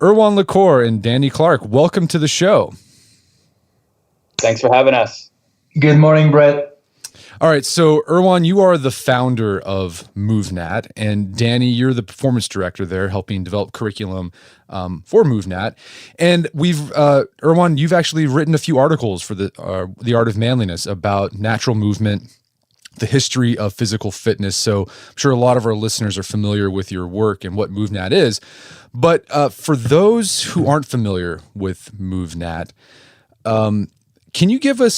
Erwan LaCour and Danny Clark, welcome to the show. Thanks for having us. Good morning, Brett. All right, so Erwan, you are the founder of MovNat, and Danny, you're the performance director there, helping develop curriculum for MovNat. And Erwan, you've actually written a few articles for the Art of Manliness about natural movement, the history of physical fitness. So I'm sure a lot of our listeners are familiar with your work and what MovNat is. But for those who aren't familiar with MovNat, can you give us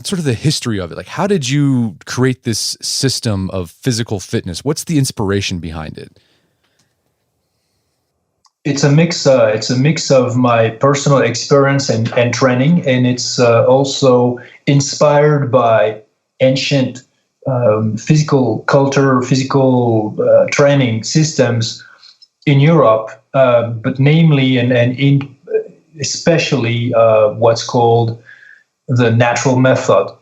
sort of the history of it? Like, how did you create this system of physical fitness? What's the inspiration behind it? It's a mix of my personal experience and training, and it's also inspired by ancient physical culture, physical training systems in Europe, but namely and especially what's called the natural method.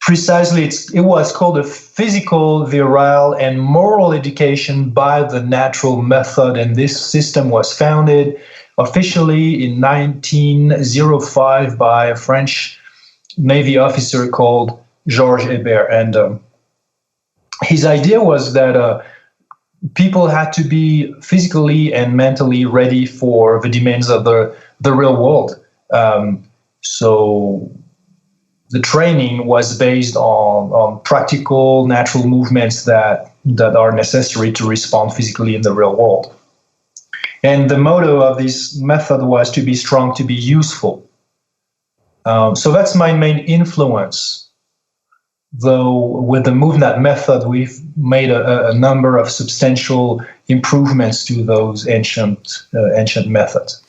Precisely, it was called a physical, virile, and moral education by the natural method, and this system was founded officially in 1905 by a French Navy officer called Georges Hébert. And his idea was that people had to be physically and mentally ready for the demands of the real world. So the training was based on practical, natural movements that are necessary to respond physically in the real world. And the motto of this method was to be strong, to be useful. So that's my main influence. Though with the MovNat method, we've made a number of substantial improvements to those ancient methods.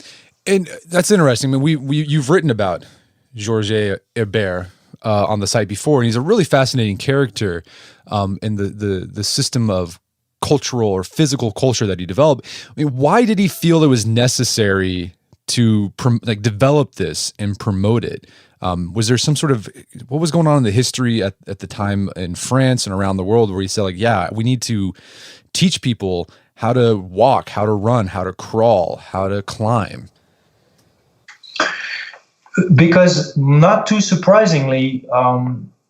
And that's interesting. I mean, you've written about Georges Hébert on the site before, and he's a really fascinating character in the system of cultural or physical culture that he developed. I mean, why did he feel it was necessary to develop this and promote it? Was there some sort of, what was going on in the history at the time in France and around the world where he said, we need to teach people how to walk, how to run, how to crawl, how to climb? Because not too surprisingly,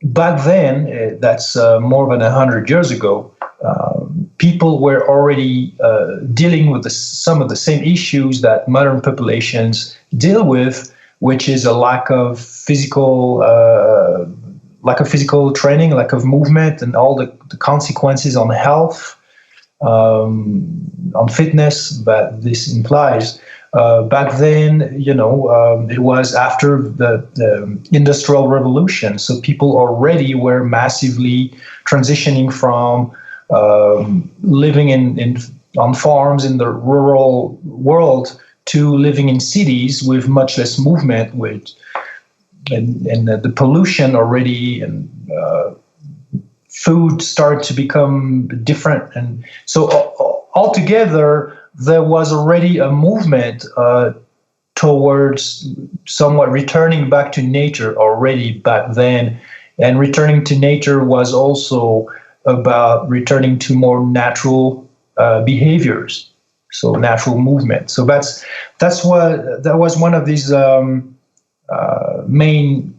back then, that's more than 100 years ago, people were already dealing with some of the same issues that modern populations deal with, which is a lack of physical training, lack of movement, and all the consequences on health, on fitness that this implies. Back then, it was after the Industrial Revolution, so people already were massively transitioning from living on farms in the rural world to living in cities with much less movement, and the pollution already, and food started to become different, and so altogether there was already a movement towards somewhat returning back to nature already back then. And returning to nature was also about returning to more natural behaviors, so natural movement. So that was one of these main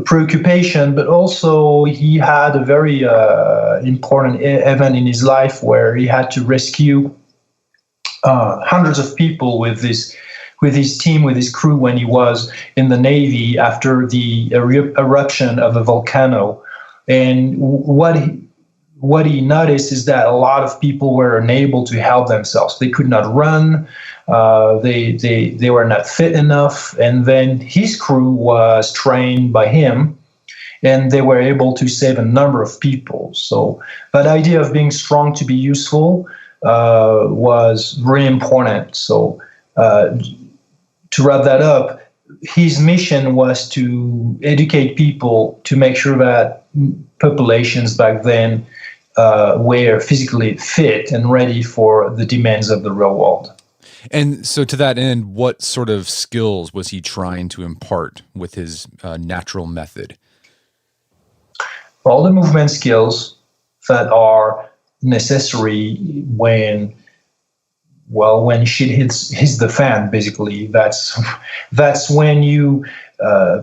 preoccupation, but also he had a very important event in his life where he had to rescue hundreds of people with his team, with his crew, when he was in the Navy after the eruption of a volcano. And what he noticed is that a lot of people were unable to help themselves. They could not run. They were not fit enough. And then his crew was trained by him, and they were able to save a number of people. So that idea of being strong to be useful was really important. So to wrap that up, his mission was to educate people to make sure that populations back then were physically fit and ready for the demands of the real world. And so to that end, what sort of skills was he trying to impart with his natural method? All the movement skills that are necessary when well, when shit hits the fan, basically. That's when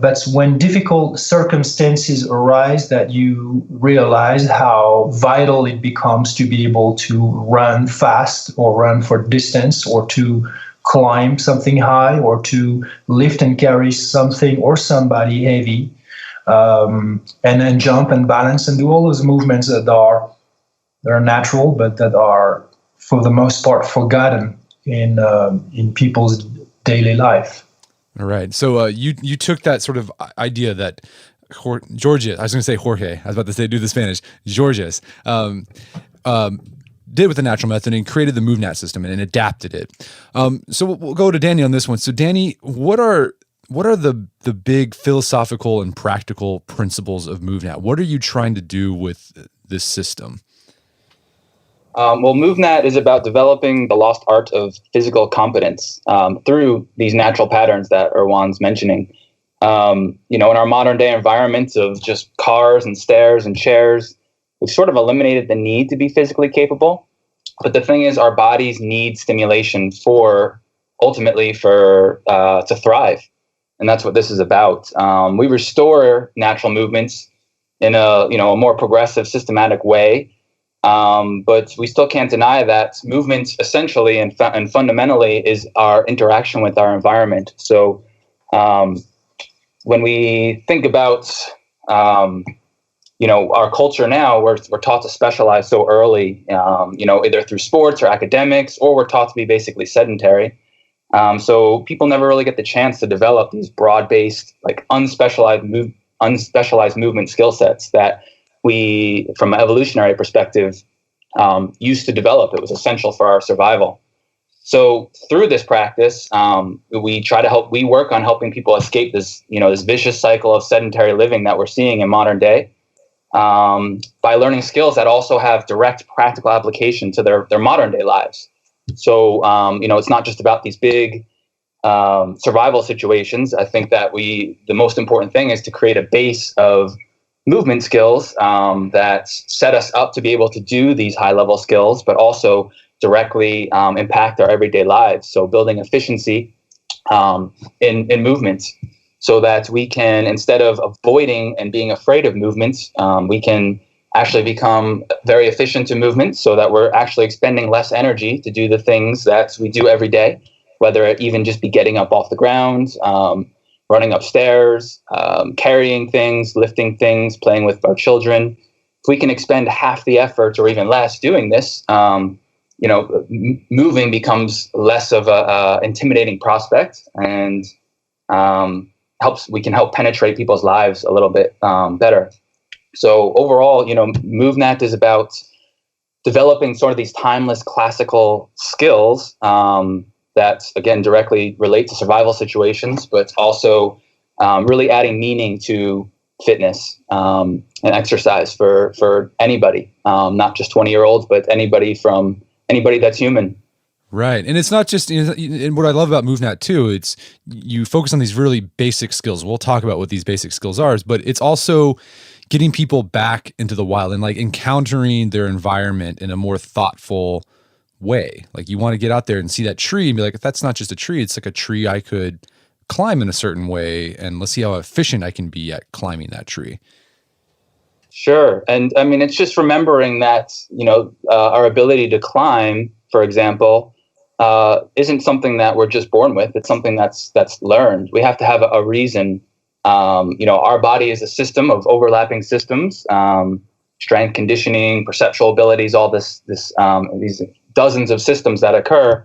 that's when difficult circumstances arise, that you realize how vital it becomes to be able to run fast or run for distance, or to climb something high, or to lift and carry something or somebody heavy, and then jump and balance and do all those movements that are natural, but that are for the most part forgotten in people's daily life. All right. So you took that sort of idea that Georges, I was going to say Jorge, I was about to say do the Spanish, Georges, did with the natural method and created the MovNat system and adapted it. So we'll go to Danny on this one. So Danny, what are the big philosophical and practical principles of MovNat? What are you trying to do with this system? Well, MovNat is about developing the lost art of physical competence through these natural patterns that Erwan's mentioning. In our modern day environments of just cars and stairs and chairs, we've sort of eliminated the need to be physically capable. But the thing is, our bodies need stimulation ultimately to thrive. And that's what this is about. We restore natural movements in a more progressive, systematic way. But we still can't deny that movement essentially and fundamentally is our interaction with our environment. So when we think about, our culture now, we're taught to specialize so early, either through sports or academics, or we're taught to be basically sedentary. So people never really get the chance to develop these broad-based, like unspecialized movement skill sets that we, from an evolutionary perspective, used to develop. It was essential for our survival. So through this practice, we work on helping people escape this vicious cycle of sedentary living that we're seeing in modern day, by learning skills that also have direct practical application to their modern day lives. So, it's not just about these big survival situations. I think that the most important thing is to create a base of movement skills that set us up to be able to do these high level skills, but also directly impact our everyday lives. So building efficiency in movement, so that we can, instead of avoiding and being afraid of movements, we can actually become very efficient in movement, so that we're actually expending less energy to do the things that we do every day, whether it even just be getting up off the ground, running upstairs, carrying things, lifting things, playing with our children. If we can expend half the effort or even less doing this, moving becomes less of a intimidating prospect, and we can help penetrate people's lives a little bit better. So overall, MovNat is about developing sort of these timeless classical skills that, again, directly relate to survival situations, but also really adding meaning to fitness and exercise for anybody, not just 20-year-olds, but anybody that's human. Right. And it's not just, and what I love about MovNat too, it's you focus on these really basic skills. We'll talk about what these basic skills are, but it's also getting people back into the wild and like encountering their environment in a more thoughtful way. Like you want to get out there and see that tree and be like, that's not just a tree, it's like a tree I could climb in a certain way, and let's see how efficient I can be at climbing that tree. Sure. And I mean, it's just remembering that, our ability to climb, for example, isn't something that we're just born with. It's something that's learned. We have to have a reason. Our body is a system of overlapping systems, strength, conditioning, perceptual abilities, all these dozens of systems that occur.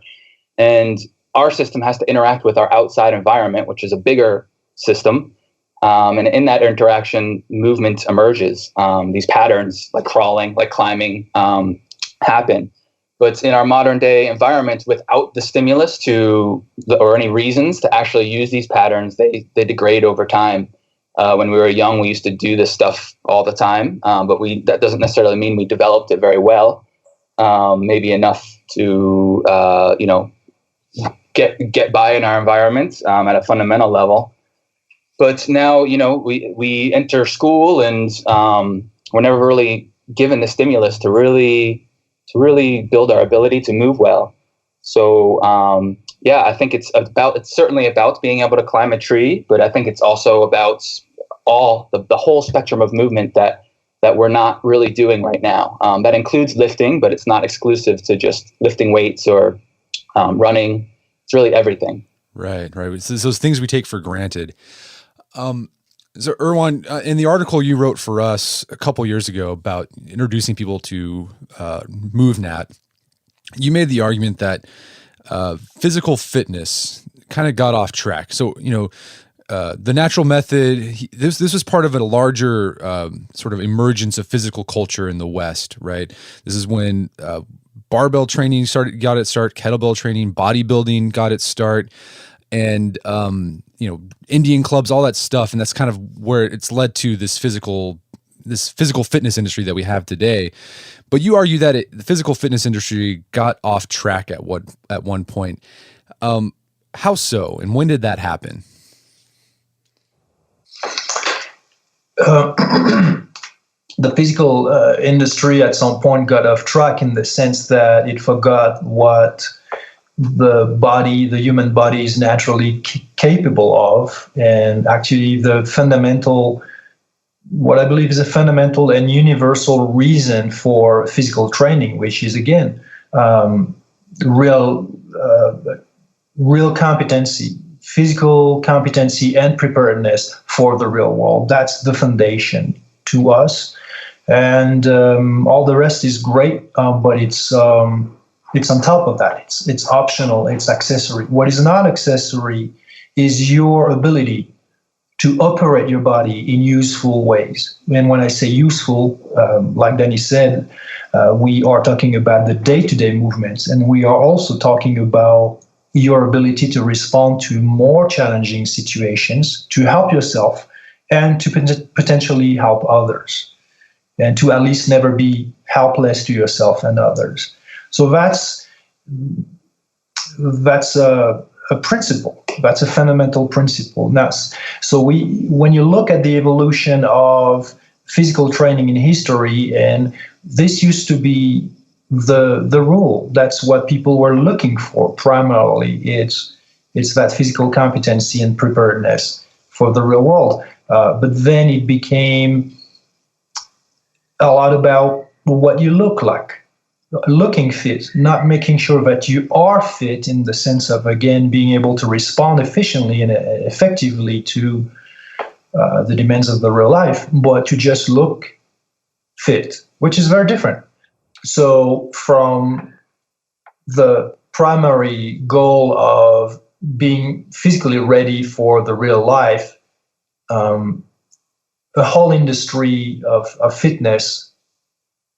And our system has to interact with our outside environment, which is a bigger system. And in that interaction, movement emerges. These patterns, like crawling, like climbing, happen. But in our modern day environment, without the stimulus or any reasons to actually use these patterns, they degrade over time. When we were young, we used to do this stuff all the time, but that doesn't necessarily mean we developed it very well. Maybe enough to get by in our environment at a fundamental level. But now, we enter school, and we're never really given the stimulus to really build our ability to move well. So I think it's certainly about being able to climb a tree, but I think it's also about the whole spectrum of movement that we're not really doing right now. That includes lifting, but it's not exclusive to just lifting weights or running. It's really everything. Right. It's those things we take for granted. So Erwan, in the article you wrote for us a couple years ago about introducing people to MovNat, you made the argument that physical fitness kind of got off track. So, the natural method, this was part of a larger sort of emergence of physical culture in the West, right? This is when barbell training got its start, kettlebell training, bodybuilding got its start, and Indian clubs, all that stuff, and that's kind of where it's led to this physical fitness industry that we have today. But you argue that the physical fitness industry got off track at one point. How so, and when did that happen? The physical industry at some point got off track in the sense that it forgot what the human body is naturally capable of, and actually what I believe is a fundamental and universal reason for physical training, which is again real competency, physical competency and preparedness for the real world. That's the foundation to us, and all the rest is great, but it's on top of that. It's optional. It's accessory. What is not accessory is your ability to operate your body in useful ways. And when I say useful, like Danny said, we are talking about the day-to-day movements, and we are also talking about your ability to respond to more challenging situations, to help yourself, and to potentially help others, and to at least never be helpless to yourself and others. So that's a principle. That's a fundamental principle. Now, so when you look at the evolution of physical training in history, and this used to be the rule. That's what people were looking for primarily. It's that physical competency and preparedness for the real world. But then it became a lot about what you look like. Looking fit, not making sure that you are fit in the sense of, again, being able to respond efficiently and effectively to the demands of the real life, but to just look fit, which is very different. So from the primary goal of being physically ready for the real life, the whole industry of fitness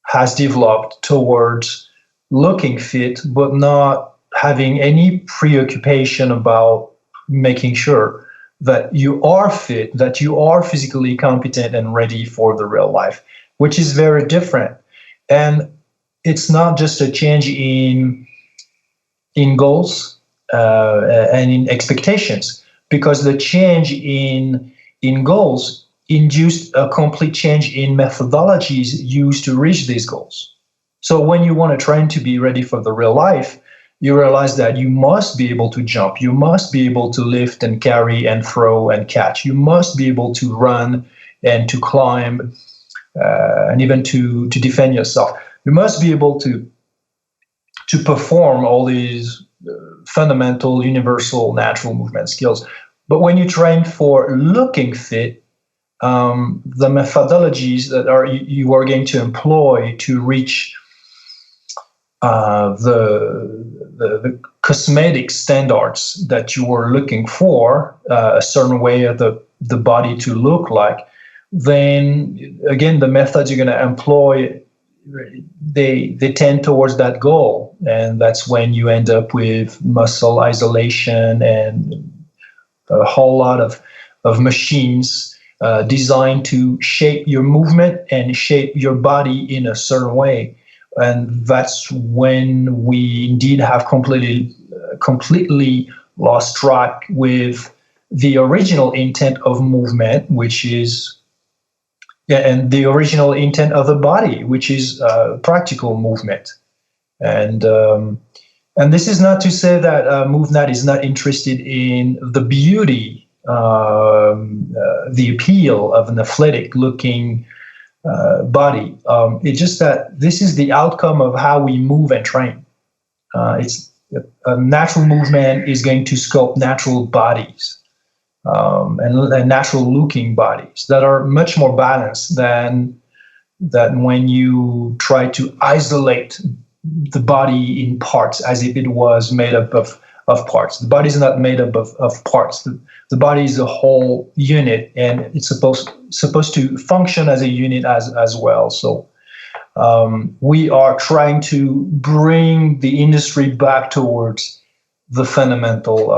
has developed towards looking fit, but not having any preoccupation about making sure that you are fit, that you are physically competent and ready for the real life, which is very different. And it's not just a change in goals and in expectations, because the change in goals induced a complete change in methodologies used to reach these goals. So when you want to train to be ready for the real life, you realize that you must be able to jump, you must be able to lift and carry and throw and catch, you must be able to run and to climb and even to defend yourself. You must be able to perform all these fundamental, universal, natural movement skills. But when you train for looking fit, the methodologies that you are going to employ to reach the cosmetic standards that you are looking for, a certain way of the body to look like, then again the methods you're going to employ, they tend towards that goal, and that's when you end up with muscle isolation and a whole lot of machines designed to shape your movement and shape your body in a certain way. And that's when we indeed have completely lost track with the original intent of movement, which is, and the original intent of the body, which is practical movement. And And this is not to say that MovNat is not interested in the beauty, the appeal of an athletic-looking body. It's just that this is the outcome of how we move and train. It's a natural movement is going to sculpt natural bodies and natural-looking bodies that are much more balanced than when you try to isolate the body in parts as if it was made up of parts. The body is not made up of parts. The body is a whole unit, and it's supposed to function as a unit as well. So we are trying to bring the industry back towards the fundamental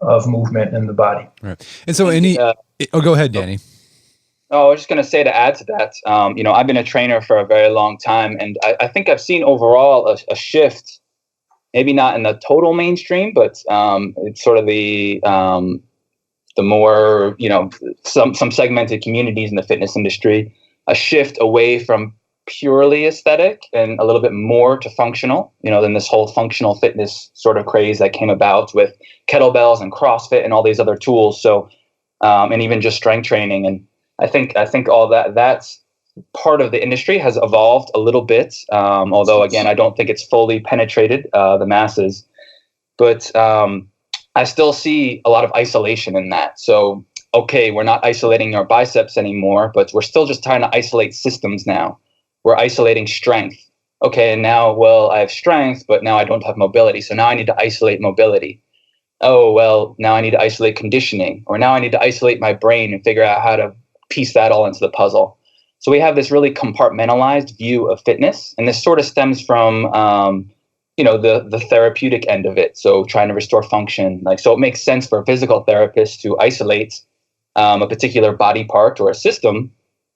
of movement in the body. Right. And so go ahead, Danny. Oh, I was just going to say, to add to that, I've been a trainer for a very long time, and I think I've seen overall a shift, maybe not in the total mainstream, but it's sort of the more, some segmented communities in the fitness industry, a shift away from purely aesthetic and a little bit more to functional, than this whole functional fitness sort of craze that came about with kettlebells and CrossFit and all these other tools. So, and even just strength training. And I think all that's part of the industry has evolved a little bit, although, again, I don't think it's fully penetrated the masses. But I still see a lot of isolation in that. So, okay, we're not isolating our biceps anymore, but we're still just trying to isolate systems now. We're isolating strength. Okay, and now, well, I have strength, but now I don't have mobility. So now I need to isolate mobility. Oh, well, now I need to isolate conditioning, or now I need to isolate my brain and figure out how to piece that all into the puzzle. So we have this really compartmentalized view of fitness, and this sort of stems from, the therapeutic end of it. So trying to restore function, so it makes sense for a physical therapist to isolate a particular body part or a system,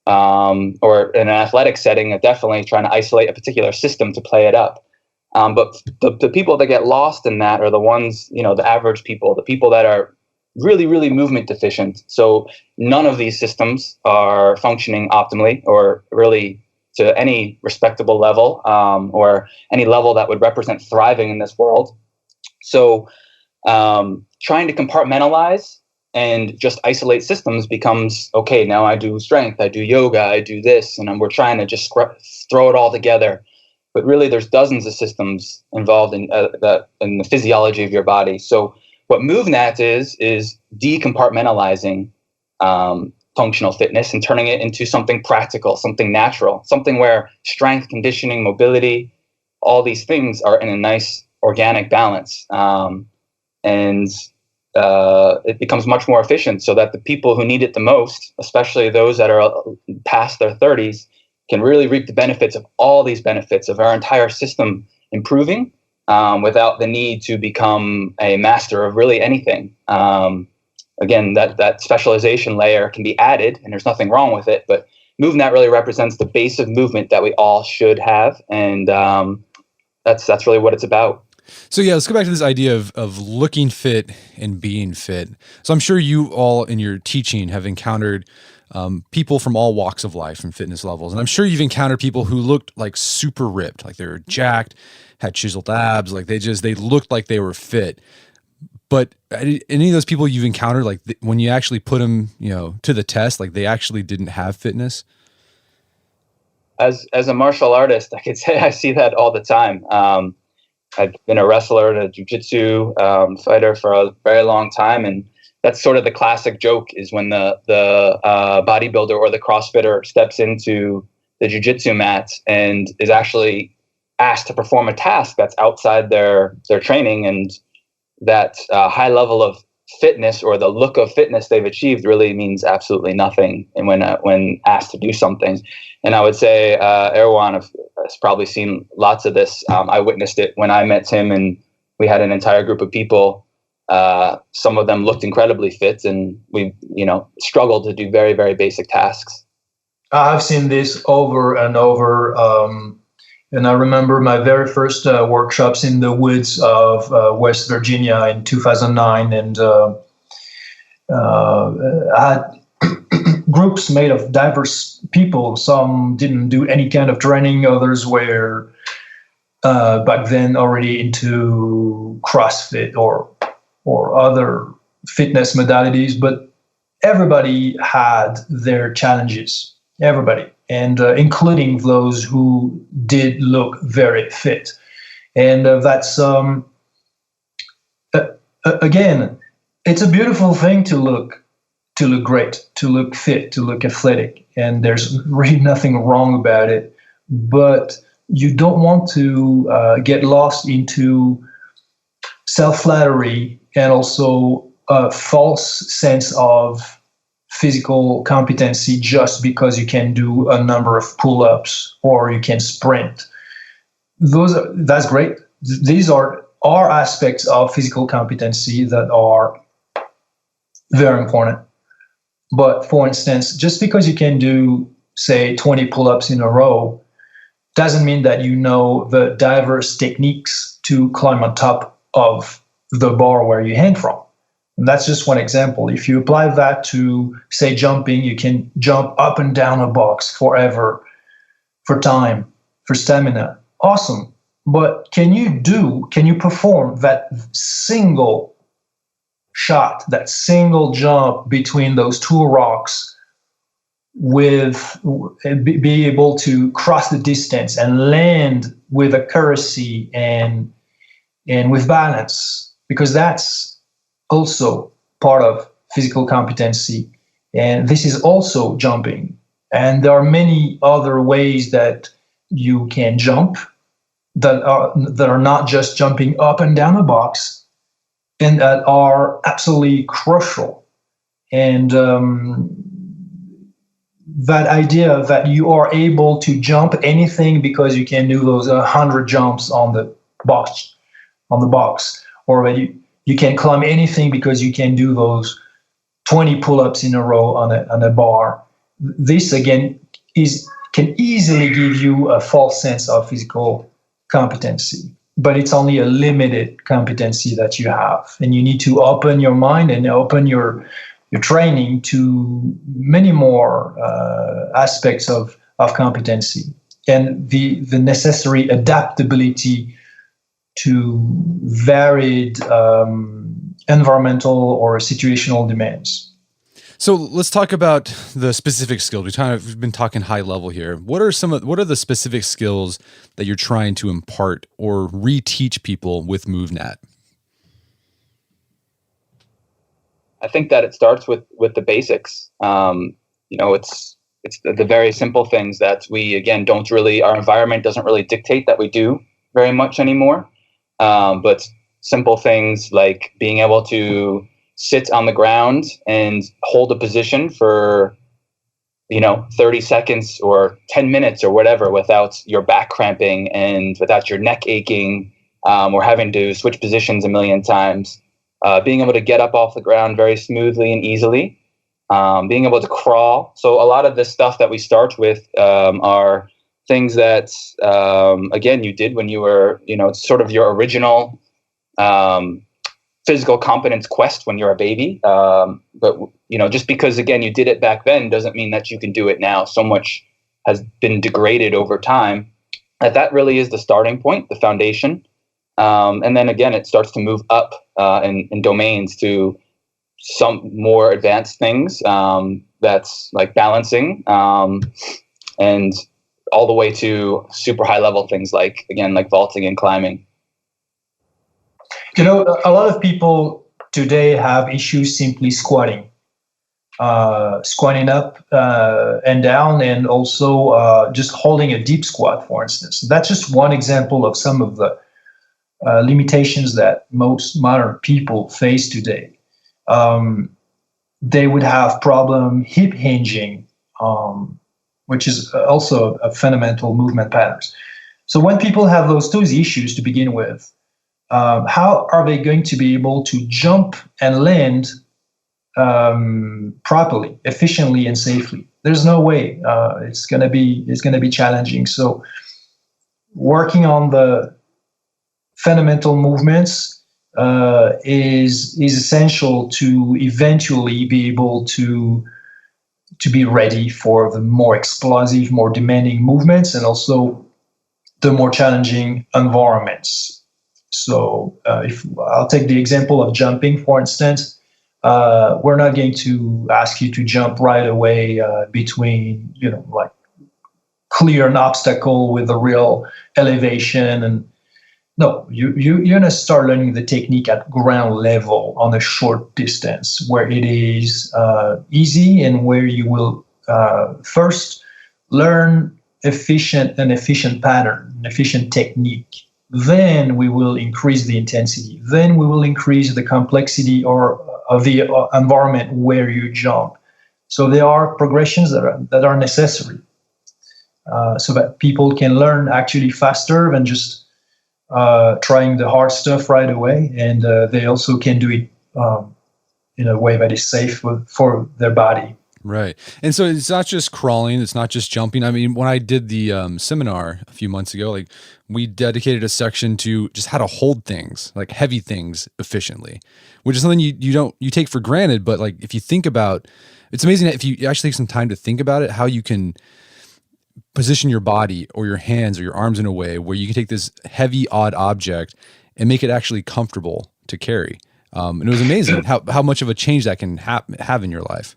or in an athletic setting, definitely trying to isolate a particular system to play it up. But the people that get lost in that are the ones, the average people, the people that are really, really movement deficient. So none of these systems are functioning optimally or really to any respectable level, or any level that would represent thriving in this world. So trying to compartmentalize and just isolate systems becomes, okay, now I do strength, I do yoga, I do this, and we're trying to just throw it all together. But really, there's dozens of systems involved in the physiology of your body. So what MovNat is decompartmentalizing functional fitness and turning it into something practical, something natural, something where strength, conditioning, mobility, all these things are in a nice organic balance. And it becomes much more efficient, so that the people who need it the most, especially those that are past their 30s, can really reap the benefits of all these benefits of our entire system improving, without the need to become a master of really anything. Again, that specialization layer can be added, and there's nothing wrong with it, but MovNat really represents the base of movement that we all should have, and that's really what it's about. So yeah, let's go back to this idea of looking fit and being fit. So I'm sure you all in your teaching have encountered people from all walks of life and fitness levels. And I'm sure you've encountered people who looked like super ripped, like they were jacked, had chiseled abs, like they looked like they were fit. But any of those people you've encountered, like when you actually put them, to the test, like they actually didn't have fitness? As a martial artist, I could say I see that all the time. I've been a wrestler and a jiu-jitsu fighter for a very long time, and that's sort of the classic joke, is when the bodybuilder or the CrossFitter steps into the jiu-jitsu mat and is actually asked to perform a task that's outside their training, and that high level of fitness or the look of fitness they've achieved really means absolutely nothing. And when asked to do something, and I would say Erwan has probably seen lots of this. I witnessed it when I met him, and we had an entire group of people. Some of them looked incredibly fit, and we, struggled to do very, very basic tasks. I've seen this over and over. And I remember my very first workshops in the woods of West Virginia in 2009. And I had groups made of diverse people. Some didn't do any kind of training. Others were back then already into CrossFit or other fitness modalities, but everybody had their challenges. Everybody, and including those who did look very fit, and that's again, it's a beautiful thing to look great, to look fit, to look athletic, and there's really nothing wrong about it. But you don't want to get lost into self-flattery and also a false sense of physical competency just because you can do a number of pull-ups or you can sprint. That's great. These are aspects of physical competency that are very important. But for instance, just because you can do, say, 20 pull-ups in a row doesn't mean that you know the diverse techniques to climb on top of the bar where you hang from. And that's just one example. If you apply that to, say, jumping, you can jump up and down a box forever, for time, for stamina. Awesome. But can you perform that single shot, that single jump between those two rocks be able to cross the distance and land with accuracy and with balance? Because that's also part of physical competency, and this is also jumping. And there are many other ways that you can jump that are not just jumping up and down a box, and that are absolutely crucial. And that idea that you are able to jump anything because you can do those 100 jumps on the box, or that you can climb anything because you can do those 20 pull-ups in a row on a bar. This again can easily give you a false sense of physical competency, but it's only a limited competency that you have, and you need to open your mind and open your training to many more aspects of competency, and the necessary adaptability to varied environmental or situational demands. So let's talk about the specific skills. We've been talking high level here. What are the specific skills that you're trying to impart or reteach people with MovNat? I think that it starts with the basics. It's the very simple things that we, again, our environment doesn't really dictate that we do very much anymore. But simple things like being able to sit on the ground and hold a position for 30 seconds or 10 minutes or whatever without your back cramping and without your neck aching, or having to switch positions a million times. Being able to get up off the ground very smoothly and easily, being able to crawl. So a lot of this stuff that we start with are things that, again, you did when you were, it's sort of your original physical competence quest when you're a baby. But, just because, again, you did it back then doesn't mean that you can do it now. So much has been degraded over time that really is the starting point, the foundation. And then, again, it starts to move up in domains to some more advanced things, that's like balancing, and all the way to super high level things like vaulting and climbing. A lot of people today have issues simply squatting up and down, and also just holding a deep squat, for instance. That's just one example of some of the limitations that most modern people face today. They would have problem hip hinging, which is also a fundamental movement pattern. So when people have those issues to begin with, how are they going to be able to jump and land properly, efficiently, and safely? There's no way. It's going to be challenging. So working on the fundamental movements is essential to eventually be able to be ready for the more explosive, more demanding movements, and also the more challenging environments. So if I'll take the example of jumping, for instance, we're not going to ask you to jump right away between, like clear an obstacle with a real elevation. And no, you're going to start learning the technique at ground level on a short distance where it is easy and where you will first learn an efficient pattern, an efficient technique. Then we will increase the intensity. Then we will increase the complexity of the environment where you jump. So there are progressions that are necessary so that people can learn actually faster than just trying the hard stuff right away. And they also can do it in a way that is safe for their body. Right. And so it's not just crawling, it's not just jumping. I mean, when I did the seminar a few months ago, like we dedicated a section to just how to hold things, like heavy things efficiently, which is something you take for granted. But like, if you think about, it's amazing that if you actually take some time to think about it, how you can position your body or your hands or your arms in a way where you can take this heavy, odd object and make it actually comfortable to carry. And it was amazing how much of a change that can have in your life.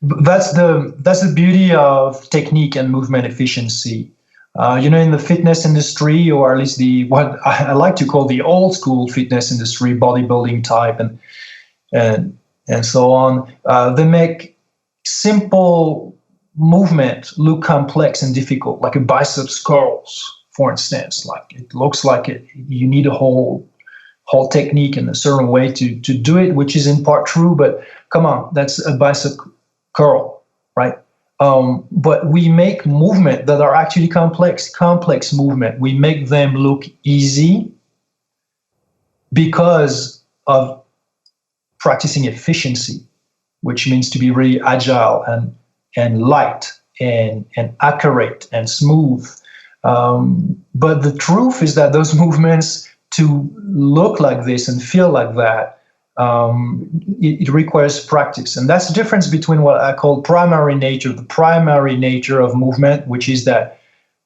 That's the beauty of technique and movement efficiency. In the fitness industry, or at least what I like to call the old school fitness industry, bodybuilding type and so on, they make simple movement look complex and difficult, like a biceps curls, for instance. Like it looks like you need a whole technique in a certain way to do it, which is in part true. But come on, that's a bicep curl, right? But we make movement that are actually complex movement. We make them look easy because of practicing efficiency, which means to be really agile and light and accurate and smooth. But the truth is that those movements, to look like this and feel like that, it requires practice. And that's the difference between what I call the primary nature of movement, which is that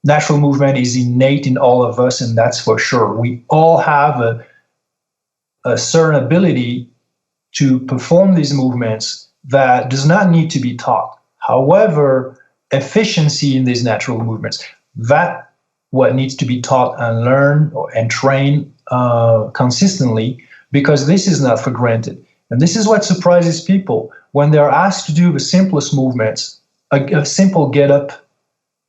natural movement is innate in all of us, and that's for sure. We all have a certain ability to perform these movements that does not need to be taught. However, efficiency in these natural movements, that what needs to be taught and learned and trained consistently, because this is not for granted. And this is what surprises people when they're asked to do the simplest movements, a simple get up.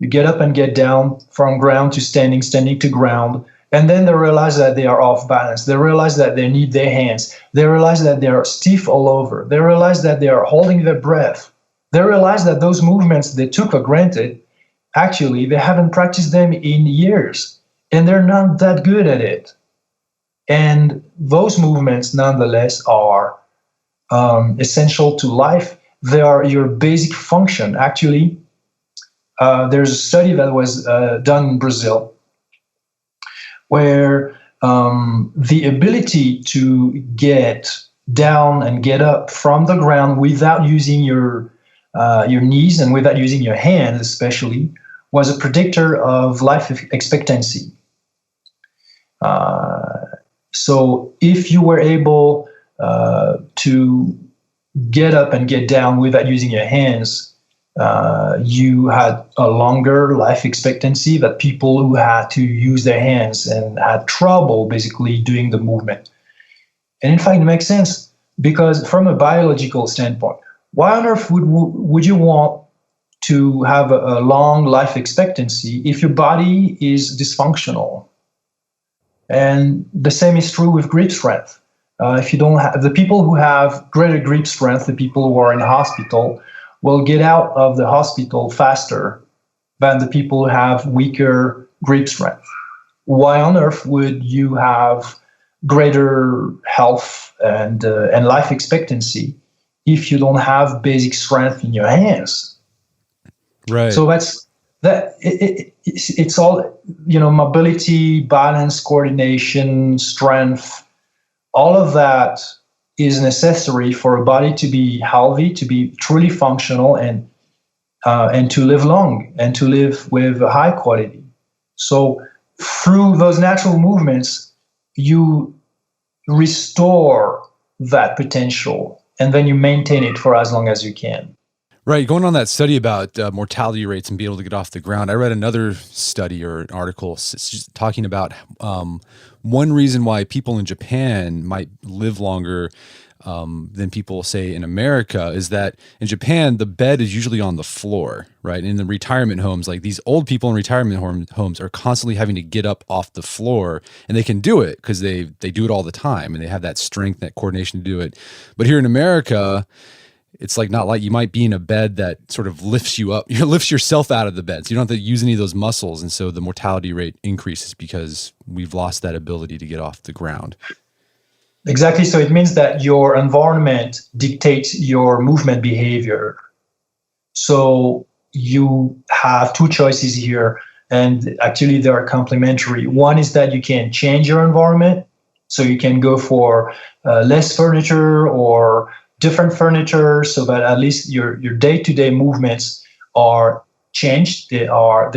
You get up and get down from ground to standing to ground. And then they realize that they are off balance. They realize that they need their hands. They realize that they are stiff all over. They realize that they are holding their breath. They realize that those movements they took for granted, actually, they haven't practiced them in years. And they're not that good at it. And those movements, nonetheless, are essential to life. They are your basic function. Actually, there's a study that was done in Brazil where the ability to get down and get up from the ground without using your knees and without using your hands, especially, was a predictor of life expectancy. So if you were able to get up and get down without using your hands, you had a longer life expectancy than people who had to use their hands and had trouble basically doing the movement. And in fact, it makes sense, because from a biological standpoint, why on earth would you want to have a long life expectancy if your body is dysfunctional? And the same is true with grip strength. If you don't have the people who have greater grip strength, the people who are in the hospital, will get out of the hospital faster than the people who have weaker grip strength. Why on earth would you have greater health and life expectancy if you don't have basic strength in your hands? Right. So it's all, mobility, balance, coordination, strength, all of that is necessary for a body to be healthy, to be truly functional, and to live long and to live with a high quality. So through those natural movements, you restore that potential, and then you maintain it for as long as you can. Right. Going on that study about mortality rates and being able to get off the ground, I read another study or an article talking about one reason why people in Japan might live longer than people say in America is that in Japan, the bed is usually on the floor, right? In the retirement homes, like these old people in retirement homes are constantly having to get up off the floor, and they can do it because they do it all the time and they have that strength, that coordination to do it. But here in America, it's like not like you might be in a bed that sort of lifts you up, lifts yourself out of the bed. So you don't have to use any of those muscles. And so the mortality rate increases because we've lost that ability to get off the ground. Exactly. So it means that your environment dictates your movement behavior. So you have two choices here, and actually they are complementary. One is that you can change your environment. So you can go for less furniture or different furniture, so that at least your day-to-day movements are changed. They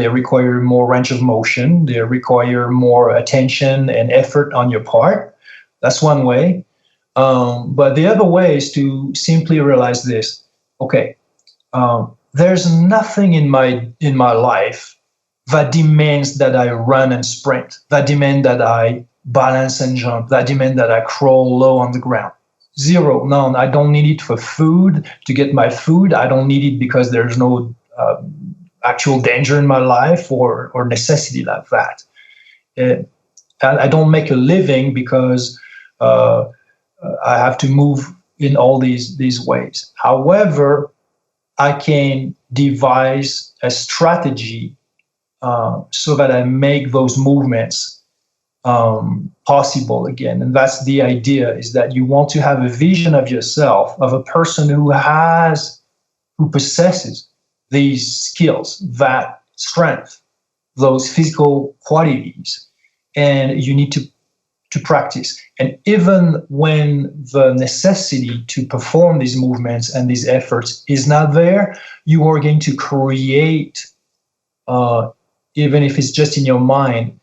require more range of motion. They require more attention and effort on your part. That's one way. But the other way is to simply realize this. Okay, there's nothing in my life that demands that I run and sprint, that demand that I balance and jump, that demand that I crawl low on the ground. Zero, none. I don't need it for food, to get my food. I don't need it because there's no actual danger in my life or necessity like that. I don't make a living because I have to move in all these ways. However, I can devise a strategy so that I make those movements possible again. And that's the idea, is that you want to have a vision of yourself, of a person who possesses these skills, that strength, those physical qualities, and you need to practice. And even when the necessity to perform these movements and these efforts is not there, you are going to create, even if it's just in your mind,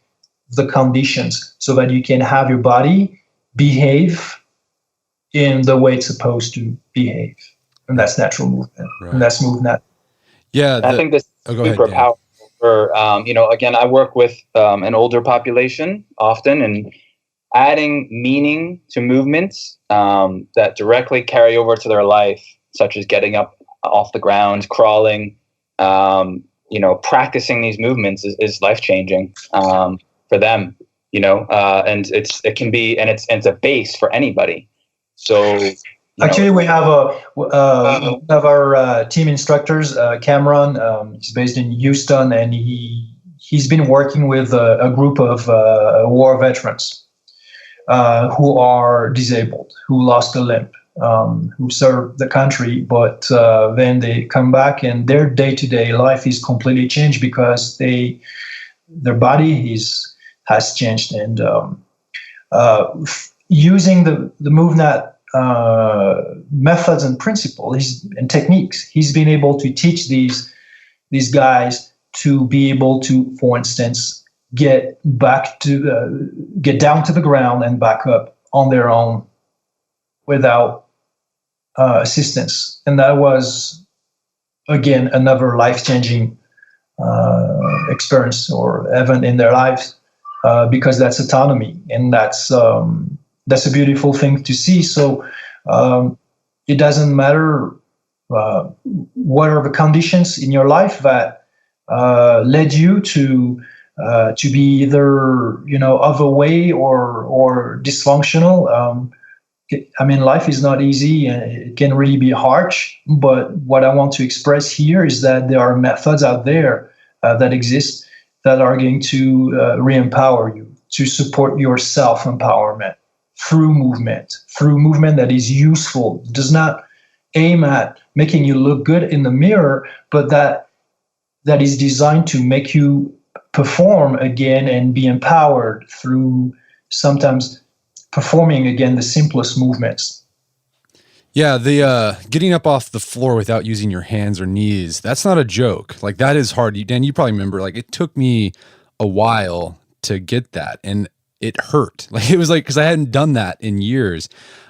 the conditions so that you can have your body behave in the way it's supposed to behave. And that's natural movement. Right. And that's MovNat. Yeah. I think this is super powerful for, again, I work with an older population often, and adding meaning to movements that directly carry over to their life, such as getting up off the ground, crawling, practicing these movements is life-changing. For them, and it's a base for anybody. So actually, we have one of our team instructors, Cameron. He's based in Houston, and he's been working with a group of war veterans who are disabled, who lost a limb, who served the country, but then they come back and their day-to-day life is completely changed because their body has changed, and using the MovNat methods and principles and techniques, he's been able to teach these guys to be able to, for instance, get down to the ground and back up on their own without assistance. And that was, again, another life-changing experience or event in their lives, because that's autonomy, and that's a beautiful thing to see. So it doesn't matter what are the conditions in your life that led you to be either overweight or dysfunctional. Life is not easy, and it can really be harsh. But what I want to express here is that there are methods out there that exist that are going to re-empower you, to support your self-empowerment through movement that is useful. It does not aim at making you look good in the mirror, but that is designed to make you perform again and be empowered through sometimes performing again the simplest movements. Yeah, the getting up off the floor without using your hands or knees, that's not a joke. Like, that is hard. Dan, you probably remember, like, it took me a while to get that, and it hurt. Like it was like, because I hadn't done that in years.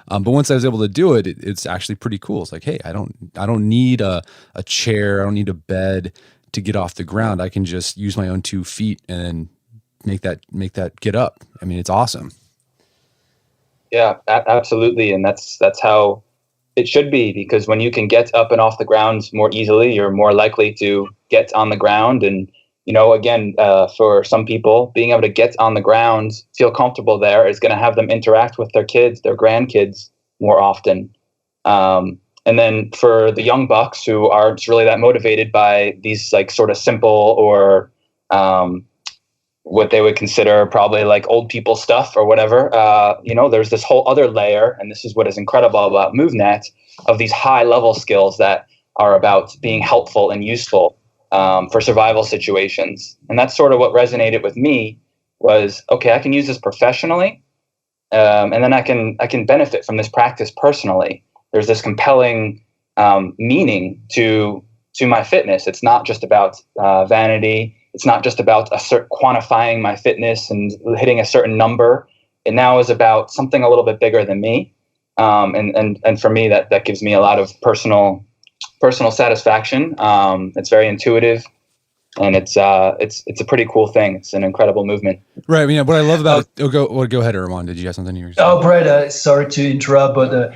But once I was able to do it, it's actually pretty cool. It's like, hey, I don't need a chair, I don't need a bed to get off the ground. I can just use my own 2 feet and make that get up. I mean, it's awesome. Yeah, absolutely, and that's how it should be, because when you can get up and off the ground more easily, you're more likely to get on the ground. And again, for some people, being able to get on the ground, feel comfortable there, is going to have them interact with their kids, their grandkids more often. And then for the young bucks who aren't really that motivated by these like sort of simple or what they would consider probably like old people stuff or whatever, there's this whole other layer, and this is what is incredible about MovNat, of these high level skills that are about being helpful and useful for survival situations. And that's sort of what resonated with me was, okay, I can use this professionally, and then I can benefit from this practice personally. There's this compelling meaning to my fitness. It's not just about vanity. It's not just about quantifying my fitness and hitting a certain number. It now is about something a little bit bigger than me. And for me, that gives me a lot of personal satisfaction. It's very intuitive, and it's a pretty cool thing. It's an incredible movement. Right. I mean, what I love about it. Go ahead, Erwan. Did you have something you were saying? Oh, Brett, sorry to interrupt, but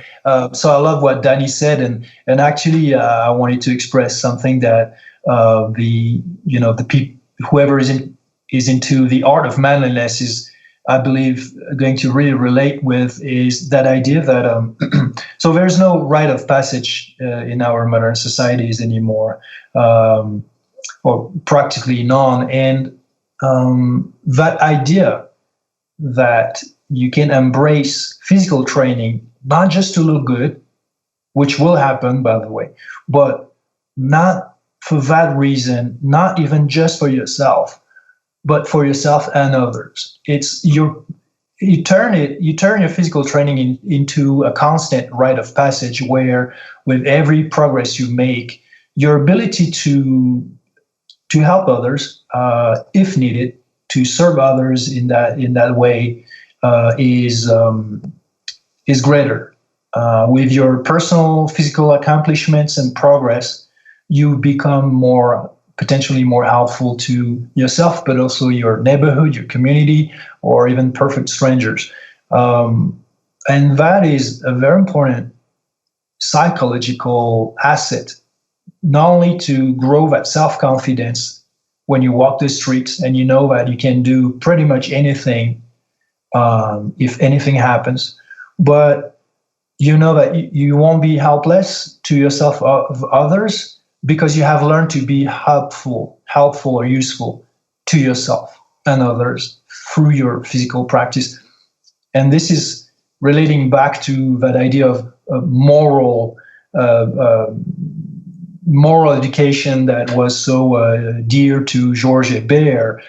so I love what Danny said, and actually, I wanted to express something that the people, whoever is into the art of manliness is, I believe, going to really relate with, is that idea that so there's no rite of passage in our modern societies anymore, or practically none, and that idea that you can embrace physical training not just to look good, which will happen, by the way, but not for that reason, not even just for yourself, but for yourself and others. It's you turn your physical training into a constant rite of passage, where with every progress you make, your ability to help others, if needed, to serve others in that way, is greater. With your personal physical accomplishments and progress, you become potentially more helpful to yourself, but also your neighborhood, your community, or even perfect strangers. And that is a very important psychological asset, not only to grow that self-confidence when you walk the streets and you know that you can do pretty much anything if anything happens, but you know that you won't be helpless to yourself or others, because you have learned to be helpful or useful to yourself and others through your physical practice. And this is relating back to that idea of moral education that was so dear to Georges Hébert.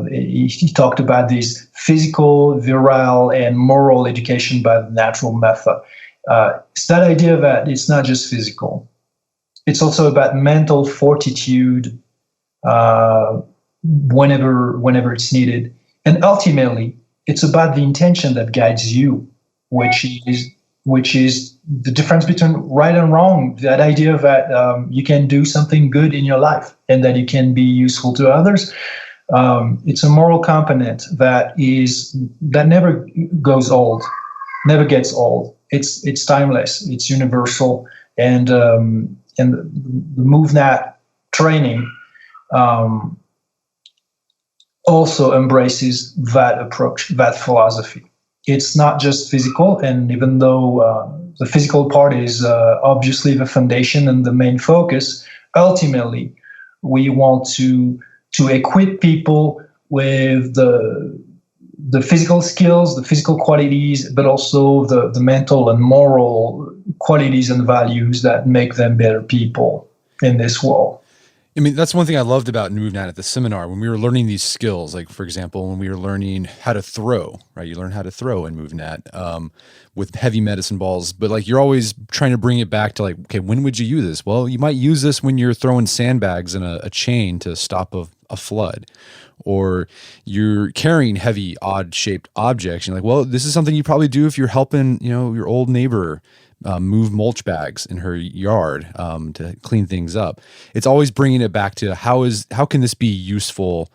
He talked about this physical, virile, and moral education by the natural method. It's that idea that it's not just physical. It's also about mental fortitude whenever it's needed. And ultimately, it's about the intention that guides you, which is the difference between right and wrong. That idea that you can do something good in your life and that you can be useful to others. It's a moral component that never goes old, never gets old. It's timeless. It's universal. And the MovNat training also embraces that approach, that philosophy. It's not just physical, and even though the physical part is obviously the foundation and the main focus, ultimately we want to equip people with the physical skills, the physical qualities, but also the mental and moral qualities and values that make them better people in this world. I mean, that's one thing I loved about MovNat at the seminar when we were learning these skills. Like, for example, when we were learning how to throw, right? You learn how to throw in MovNat with heavy medicine balls, but like you're always trying to bring it back to like, okay, when would you use this? Well, you might use this when you're throwing sandbags and a chain to stop a flood, or you're carrying heavy, odd shaped objects. You're like, well, this is something you probably do if you're helping, your old neighbor move mulch bags in her yard to clean things up. It's always bringing it back to how can this be useful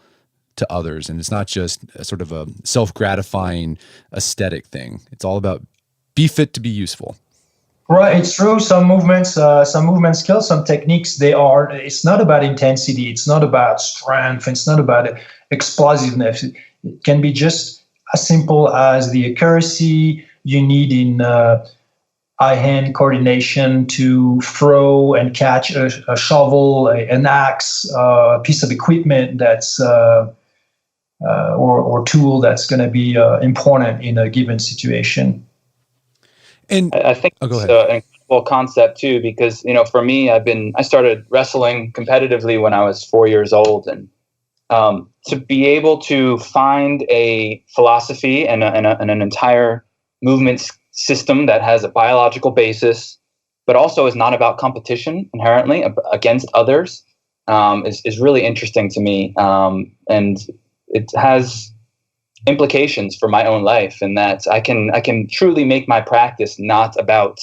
to others? And it's not just a sort of a self-gratifying aesthetic thing. It's all about be fit to be useful. Right, it's true. Some movement skills, some techniques, it's not about intensity, it's not about strength, it's not about explosiveness. It can be just as simple as the accuracy you need in eye-hand coordination to throw and catch a shovel, an axe, a piece of equipment that's or tool that's going to be important in a given situation. And I think it's an incredible concept too, because for me, I started wrestling competitively when I was 4 years old, and to be able to find a philosophy and an entire movement system that has a biological basis, but also is not about competition inherently against others, is really interesting to me, and it has implications for my own life, and that I can truly make my practice not about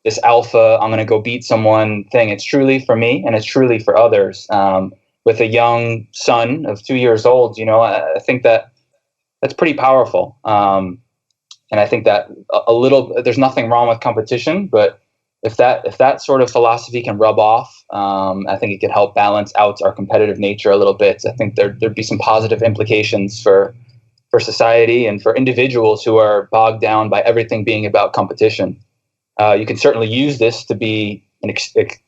this alpha, I'm going to go beat someone thing. It's truly for me, and it's truly for others. With a young son of 2 years old, I think that's pretty powerful. And I think that there's nothing wrong with competition, but if that sort of philosophy can rub off, I think it could help balance out our competitive nature a little bit. I think there'd be some positive implications for society and for individuals who are bogged down by everything being about competition. You can certainly use this to be an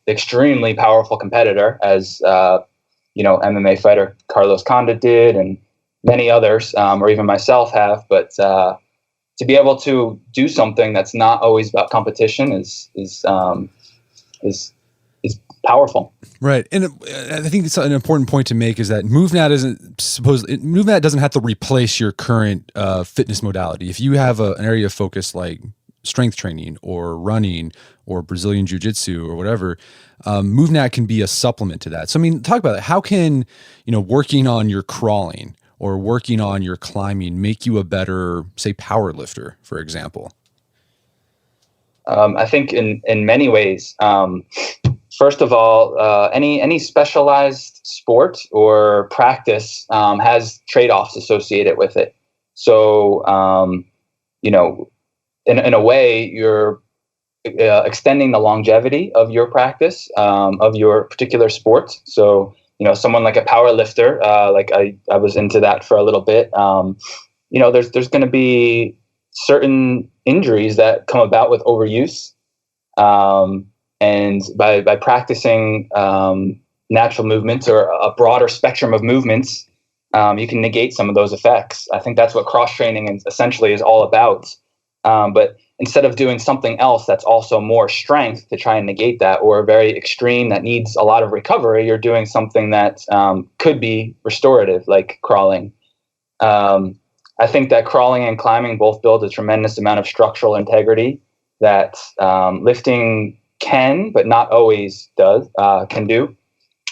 extremely powerful competitor, as MMA fighter Carlos Condit did, and many others, or even myself have. But to be able to do something that's not always about competition is powerful. Right. And I think it's an important point to make is that MovNat doesn't have to replace your current fitness modality. If you have an area of focus like strength training or running or Brazilian jiu-jitsu or whatever, MovNat can be a supplement to that. So, talk about that. How can, working on your crawling or working on your climbing make you a better, say, power lifter, for example? I think in many ways. First of all, any specialized sport or practice has trade-offs associated with it. So, in a way, you're extending the longevity of your practice, of your particular sport. So, someone like a power lifter, like I was into that for a little bit. There's going to be certain injuries that come about with overuse. And by practicing natural movements or a broader spectrum of movements, you can negate some of those effects. I think that's what cross training essentially is all about. But instead of doing something else that's also more strength to try and negate that, or very extreme that needs a lot of recovery, you're doing something that could be restorative, like crawling. I think that crawling and climbing both build a tremendous amount of structural integrity that lifting can, but not always can do.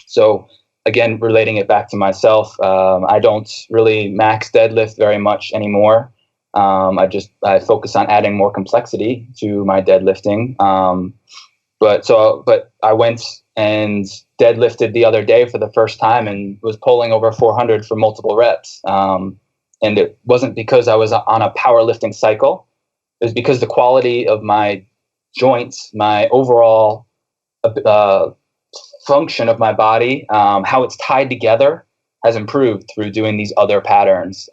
So again, relating it back to myself, I don't really max deadlift very much anymore. I focus on adding more complexity to my deadlifting. But I went and deadlifted the other day for the first time and was pulling over 400 for multiple reps. And it wasn't because I was on a powerlifting cycle. It was because the quality of my joints, my overall function of my body, how it's tied together has improved through doing these other patterns.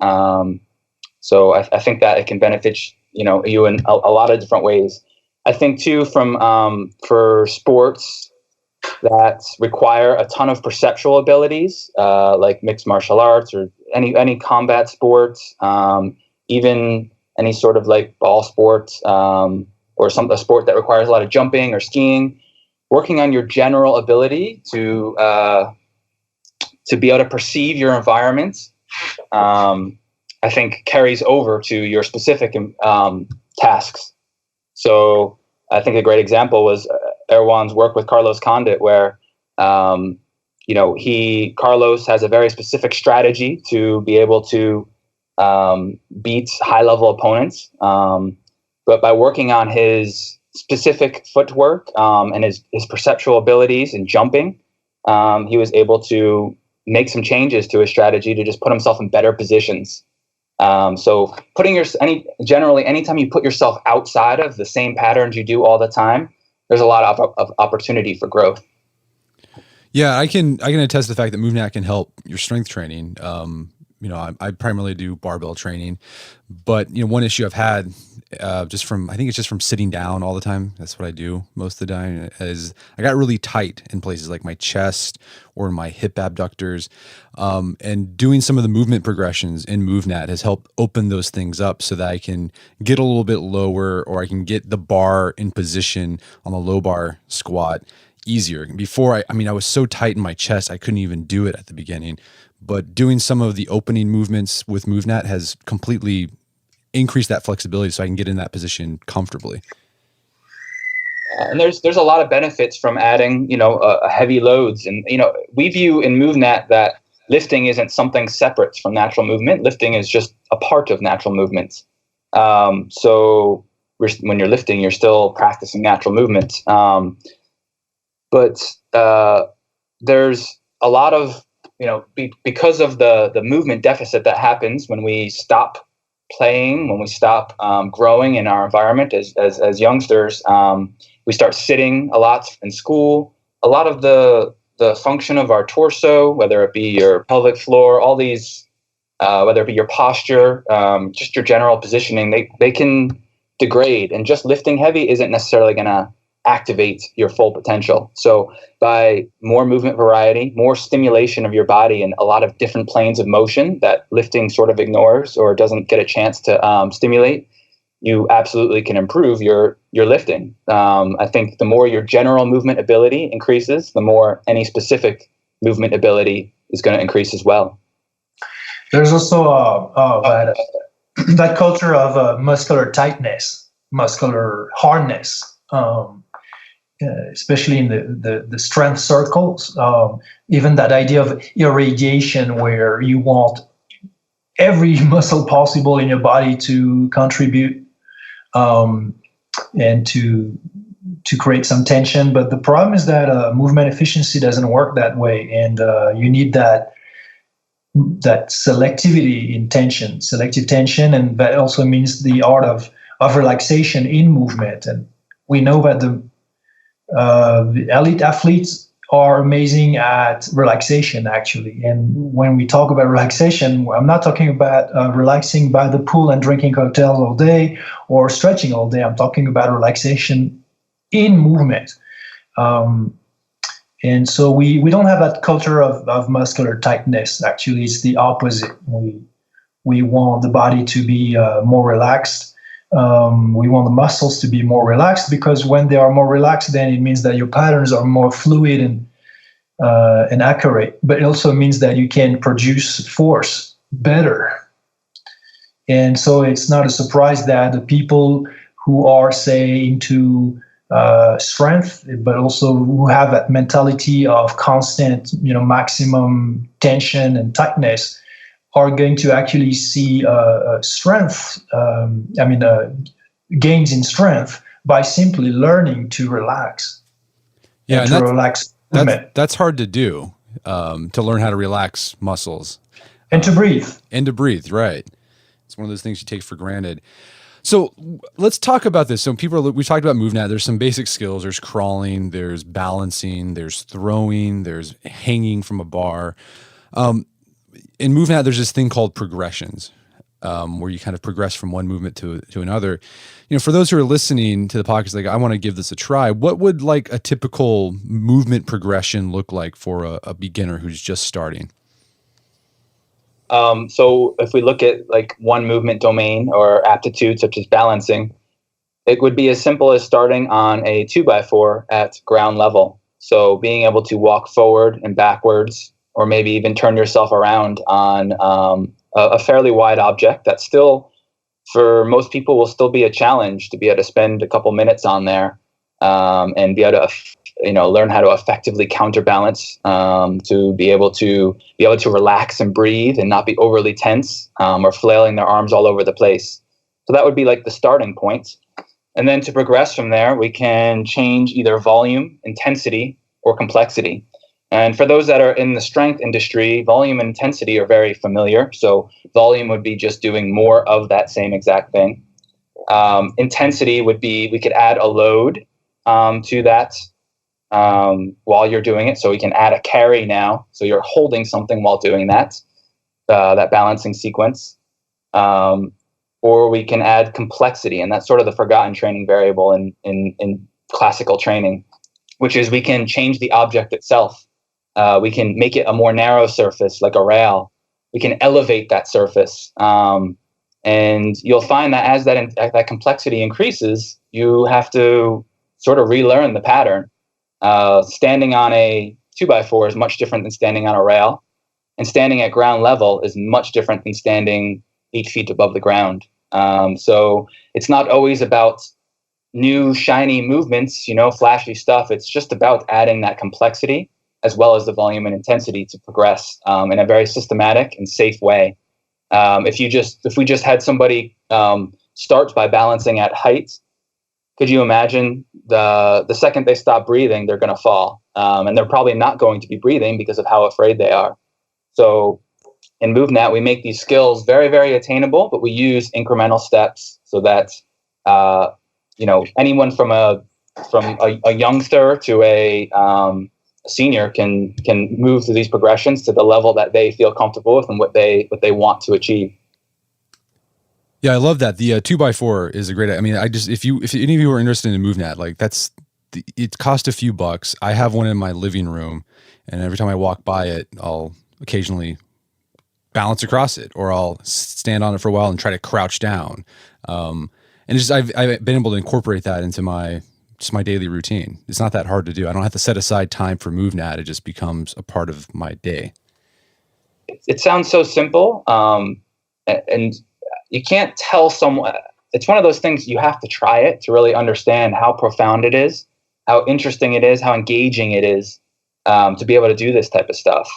So I think that it can benefit you in a lot of different ways. I think too, for sports that require a ton of perceptual abilities, like mixed martial arts or any combat sports, even any sort of like ball sports, or a sport that requires a lot of jumping or skiing, working on your general ability to be able to perceive your environment, I think carries over to your specific tasks. So I think a great example was Erwan's work with Carlos Condit, where Carlos has a very specific strategy to be able to beat high level opponents. But by working on his specific footwork and his perceptual abilities in jumping, he was able to make some changes to his strategy to just put himself in better positions. So anytime you put yourself outside of the same patterns you do all the time, there's a lot of opportunity for growth. Yeah, I can attest to the fact that MovNat can help your strength training. I primarily do barbell training, but one issue I've had I think it's just from sitting down all the time. That's what I do most of the time. Is I got really tight in places like my chest or my hip abductors, and doing some of the movement progressions in MovNat has helped open those things up so that I can get a little bit lower, or I can get the bar in position on the low bar squat easier. Before I was so tight in my chest I couldn't even do it at the beginning. But doing some of the opening movements with MovNat has completely increased that flexibility so I can get in that position comfortably. And there's a lot of benefits from adding, heavy loads. And, we view in MovNat that lifting isn't something separate from natural movement. Lifting is just a part of natural movements. So when you're lifting, you're still practicing natural movements. But there's a lot of, because of the movement deficit that happens when we stop playing, when we stop growing in our environment as youngsters, we start sitting a lot in school. A lot of the function of our torso, whether it be your pelvic floor, all these, whether it be your posture, just your general positioning, they can degrade. And just lifting heavy isn't necessarily going to activate your full potential. So by more movement variety, more stimulation of your body in a lot of different planes of motion that lifting sort of ignores or doesn't get a chance to stimulate, you absolutely can improve your lifting. I think the more your general movement ability increases, the more any specific movement ability is going to increase as well. There's also that culture of muscular tightness, muscular hardness. Especially in the strength circles, even that idea of irradiation, where you want every muscle possible in your body to contribute and to create some tension. But the problem is that movement efficiency doesn't work that way, and you need that selectivity in tension, selective tension, and that also means the art of relaxation in movement. And we know that the elite athletes are amazing at relaxation, actually. And when we talk about relaxation, I'm not talking about relaxing by the pool and drinking cocktails all day or stretching all day. I'm talking about relaxation in movement. And so we don't have that culture of muscular tightness. Actually, it's the opposite. We want the body to be more relaxed. We want the muscles to be more relaxed, because when they are more relaxed, then it means that your patterns are more fluid and accurate. But it also means that you can produce force better. And so it's not a surprise that the people who are, say, into strength, but also who have that mentality of constant, maximum tension and tightness, are going to actually see strength, gains in strength by simply learning to relax. Yeah, and to relax movement. That's hard to do, to learn how to relax muscles. And to breathe. And to breathe, right. It's one of those things you take for granted. So let's talk about this. So we've talked about MovNat. There's some basic skills. There's crawling, there's balancing, there's throwing, there's hanging from a bar. In MovNat, there's this thing called progressions, where you kind of progress from one movement to another. For those who are listening to the podcast, like, I want to give this a try. What would like a typical movement progression look like for a beginner who's just starting? So if we look at like one movement domain or aptitude, such as balancing, it would be as simple as starting on a 2x4 at ground level. So being able to walk forward and backwards, or maybe even turn yourself around on a fairly wide object that still, for most people, will still be a challenge to be able to spend a couple minutes on there and be able to learn how to effectively counterbalance, to be able to relax and breathe and not be overly tense, or flailing their arms all over the place. So that would be like the starting point. And then to progress from there, we can change either volume, intensity, or complexity. And for those that are in the strength industry, volume and intensity are very familiar. So volume would be just doing more of that same exact thing. Intensity would be, we could add a load to that while you're doing it. So we can add a carry now. So you're holding something while doing that balancing sequence. Or we can add complexity, and that's sort of the forgotten training variable in classical training, which is we can change the object itself. We can make it a more narrow surface, like a rail. We can elevate that surface. And you'll find that as that complexity increases, you have to sort of relearn the pattern. Standing on a 2x4 is much different than standing on a rail. And standing at ground level is much different than standing 8 feet above the ground. So it's not always about new shiny movements, flashy stuff. It's just about adding that complexity as well as the volume and intensity to progress in a very systematic and safe way. If we just had somebody start by balancing at height, could you imagine the second they stop breathing, they're going to fall, and they're probably not going to be breathing because of how afraid they are. So in MovNat, we make these skills very, very attainable, but we use incremental steps so that anyone from a youngster to a senior can move through these progressions to the level that they feel comfortable with and what they want to achieve. Yeah, I love that. The 2x4 is a great. I mean, if any of you are interested in MovNat, like it cost a few bucks. I have one in my living room, and every time I walk by it, I'll occasionally balance across it, or I'll stand on it for a while and try to crouch down. And I've been able to incorporate that into my daily routine. It's not that hard to do. I don't have to set aside time for MovNat. It just becomes a part of my day. It sounds so simple, and you can't tell someone. It's one of those things you have to try it to really understand how profound it is, how interesting it is, how engaging it is, to be able to do this type of stuff.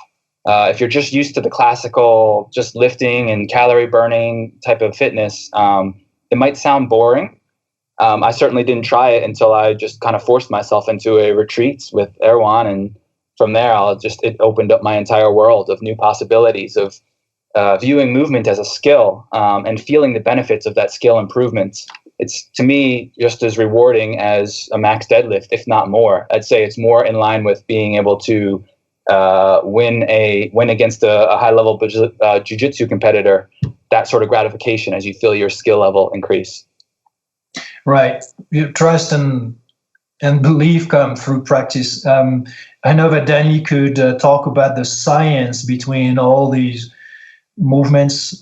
If you're just used to the classical, just lifting and calorie burning type of fitness, it might sound boring. I certainly didn't try it until I just kind of forced myself into a retreat with Erwan, and from there, it opened up my entire world of new possibilities of viewing movement as a skill, and feeling the benefits of that skill improvements. It's, to me, just as rewarding as a max deadlift, if not more. I'd say it's more in line with being able to win against a high-level jiu-jitsu competitor, that sort of gratification as you feel your skill level increase. Right. Trust and belief come through practice. I know that Danny could talk about the science between all these movements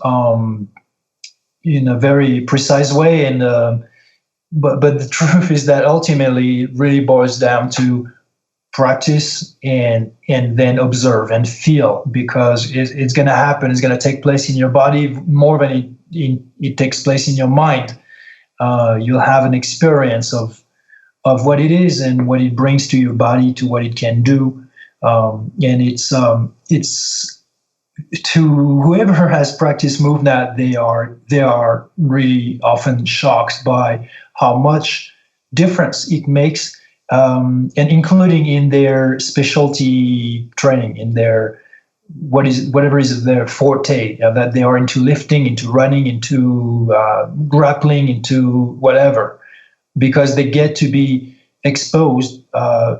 in a very precise way, and but the truth is that ultimately it really boils down to practice and then observe and feel, because it's going to happen. It's going to take place in your body more than it takes place in your mind. You'll have an experience of what it is and what it brings to your body, to what it can do, and it's to whoever has practiced MovNat, they are really often shocked by how much difference it makes, and including in their specialty training, in their whatever is their forte, that they are into lifting, into running, into grappling, into whatever, because they get to be exposed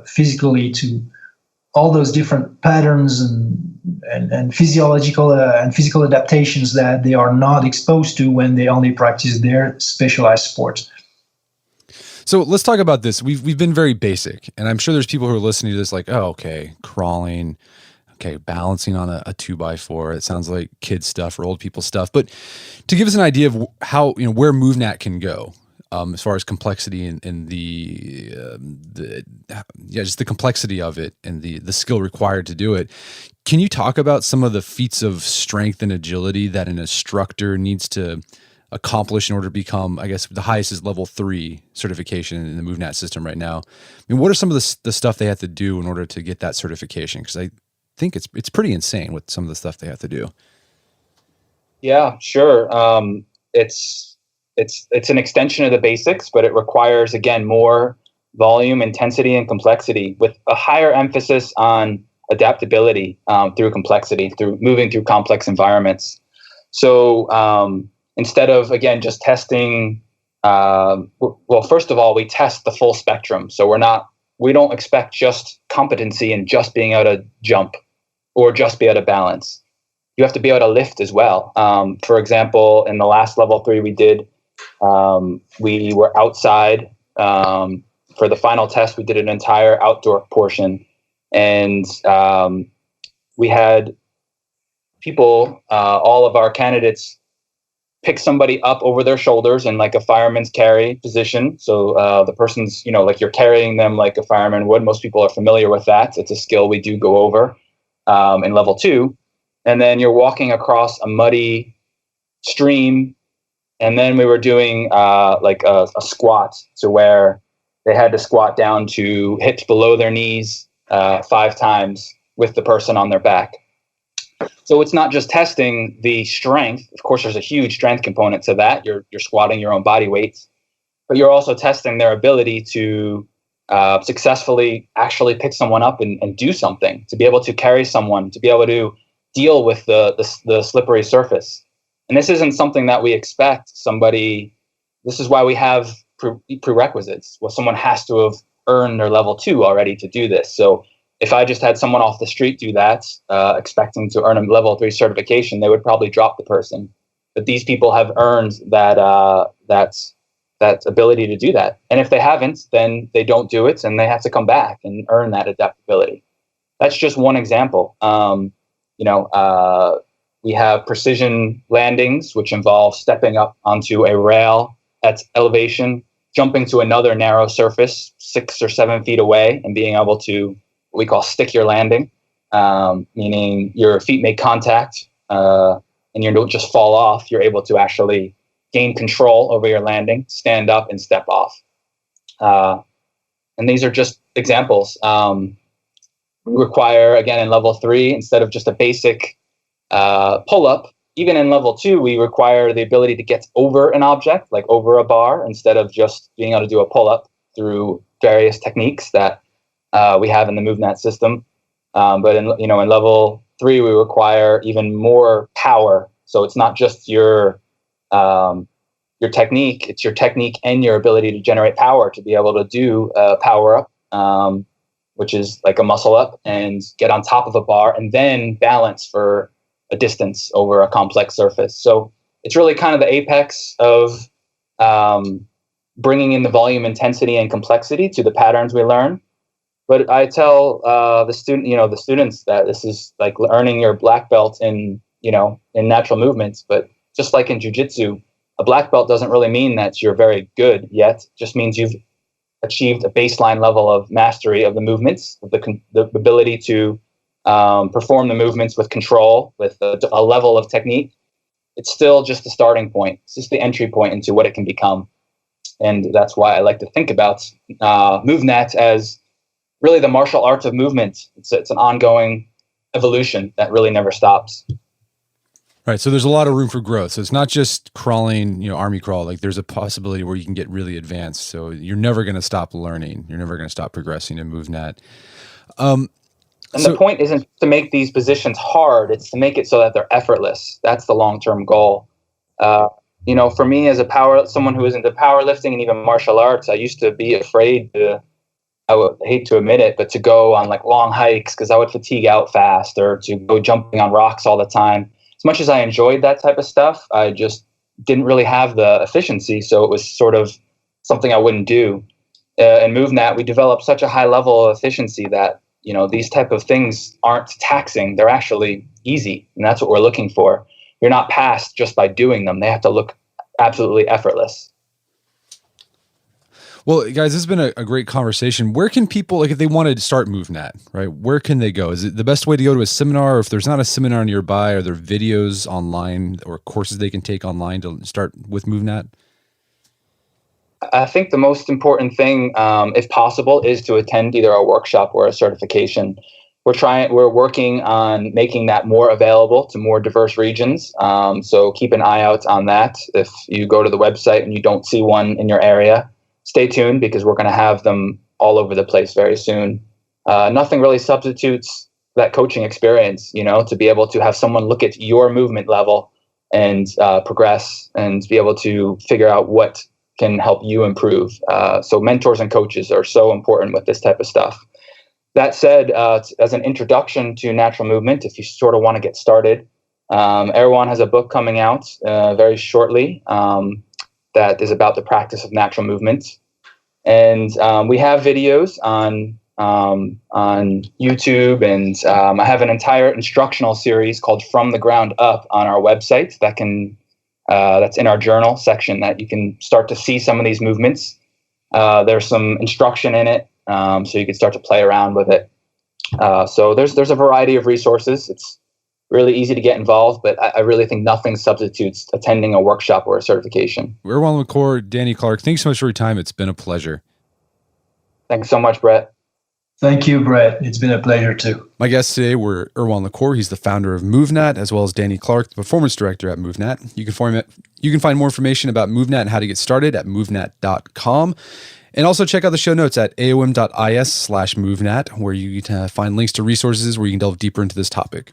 physically to all those different patterns and physiological and physical adaptations that they are not exposed to when they only practice their specialized sports. So let's talk about this. We've been very basic, and I'm sure there's people who are listening to this like, oh, okay, crawling, okay, balancing on a 2x4. It sounds like kid stuff or old people stuff. But to give us an idea of how, where MovNat can go, as far as complexity and just the complexity of it and the skill required to do it. Can you talk about some of the feats of strength and agility that an instructor needs to accomplish in order to become, I guess the highest is level 3 certification in the MovNat system right now. I mean, what are some of the stuff they have to do in order to get that certification? Because I think it's pretty insane with some of the stuff they have to do. Yeah, sure. It's an extension of the basics, but it requires, again, more volume, intensity, and complexity, with a higher emphasis on adaptability through complexity, through moving through complex environments. So instead of, again, just testing, well, first of all, we test the full spectrum. So we don't expect just competency and just being able to jump or just be able to balance. You have to be able to lift as well. For example, in the last level 3 we did, we were outside. For the final test, we did an entire outdoor portion, and we had people, all of our candidates, pick somebody up over their shoulders in like a fireman's carry position. So the person's, like you're carrying them like a fireman would. Most people are familiar with that. It's a skill we do go over in level 2. And then you're walking across a muddy stream. And then we were doing like a squat, to where they had to squat down to hips below their knees 5 times with the person on their back. So it's not just testing the strength. Of course, there's a huge strength component to that. You're squatting your own body weights, but you're also testing their ability to successfully actually pick someone up and do something, to be able to carry someone, to be able to deal with the slippery surface. And this isn't something that we expect somebody. This is why we have prerequisites. Well, someone has to have earned their level 2 already to do this. So if I just had someone off the street do that, expecting to earn a level 3 certification, they would probably drop the person. But these people have earned that ability to do that. And if they haven't, then they don't do it, and they have to come back and earn that adaptability. That's just one example. We have precision landings, which involve stepping up onto a rail at elevation, jumping to another narrow surface 6 or 7 feet away, and being able to what we call stick your landing, meaning your feet make contact and you don't just fall off. You're able to actually gain control over your landing, stand up, and step off. And these are just examples. We require, again, in level 3, instead of just a basic pull-up, even in level 2, we require the ability to get over an object, like over a bar, instead of just being able to do a pull-up through various techniques that we have in the MovNat system. But in level 3, we require even more power. So it's not just your technique; it's your technique and your ability to generate power to be able to do a power up, which is like a muscle up, and get on top of a bar and then balance for a distance over a complex surface. So it's really kind of the apex of bringing in the volume, intensity, and complexity to the patterns we learn. But I tell the students that this is like earning your black belt in natural movements. But just like in jiu-jitsu, a black belt doesn't really mean that you're very good yet. It just means you've achieved a baseline level of mastery of the movements, of the ability to perform the movements with control, with a level of technique. It's still just the starting point. It's just the entry point into what it can become. And that's why I like to think about MovNat as really the martial arts of movement. It's an ongoing evolution that really never stops. Right. So there's a lot of room for growth. So it's not just crawling, army crawl. Like there's a possibility where you can get really advanced. So you're never going to stop learning. You're never going to stop progressing in MovNat. And the point isn't to make these positions hard. It's to make it so that they're effortless. That's the long-term goal. For me as someone who is into powerlifting and even martial arts, I used to be afraid I would hate to admit it, but to go on like long hikes because I would fatigue out fast, or to go jumping on rocks all the time. As much as I enjoyed that type of stuff, I just didn't really have the efficiency. So it was sort of something I wouldn't do. In MovNat, we developed such a high level of efficiency that, these type of things aren't taxing. They're actually easy. And that's what we're looking for. You're not passed just by doing them. They have to look absolutely effortless. Well, guys, this has been a great conversation. Where can people, like if they wanted to start MovNat, right? Where can they go? Is it the best way to go to a seminar? Or if there's not a seminar nearby, are there videos online or courses they can take online to start with MovNat? I think the most important thing, if possible, is to attend either a workshop or a certification. We're working on making that more available to more diverse regions. So keep an eye out on that. If you go to the website and you don't see one in your area, stay tuned because we're going to have them all over the place very soon. Nothing really substitutes that coaching experience, to be able to have someone look at your movement level and progress and be able to figure out what can help you improve. So mentors and coaches are so important with this type of stuff. That said, as an introduction to natural movement, if you sort of want to get started, Erwan has a book coming out very shortly that is about the practice of natural movement. And we have videos on YouTube, and I have an entire instructional series called From the Ground Up on our website that's in our journal section that you can start to see some of these movements. There's some instruction in it. So you can start to play around with it. So there's a variety of resources. It's really easy to get involved, but I really think nothing substitutes attending a workshop or a certification. Erwan LaCour, Danny Clark, thanks so much for your time. It's been a pleasure. Thanks so much, Brett. Thank you, Brett. It's been a pleasure too. My guests today were Erwan LaCour. He's the founder of MovNat, as well as Danny Clark, the performance director at MovNat. You can find more information about MovNat and how to get started at movnat.com. And also check out the show notes at aom.is/MovNat, where you can find links to resources where you can delve deeper into this topic.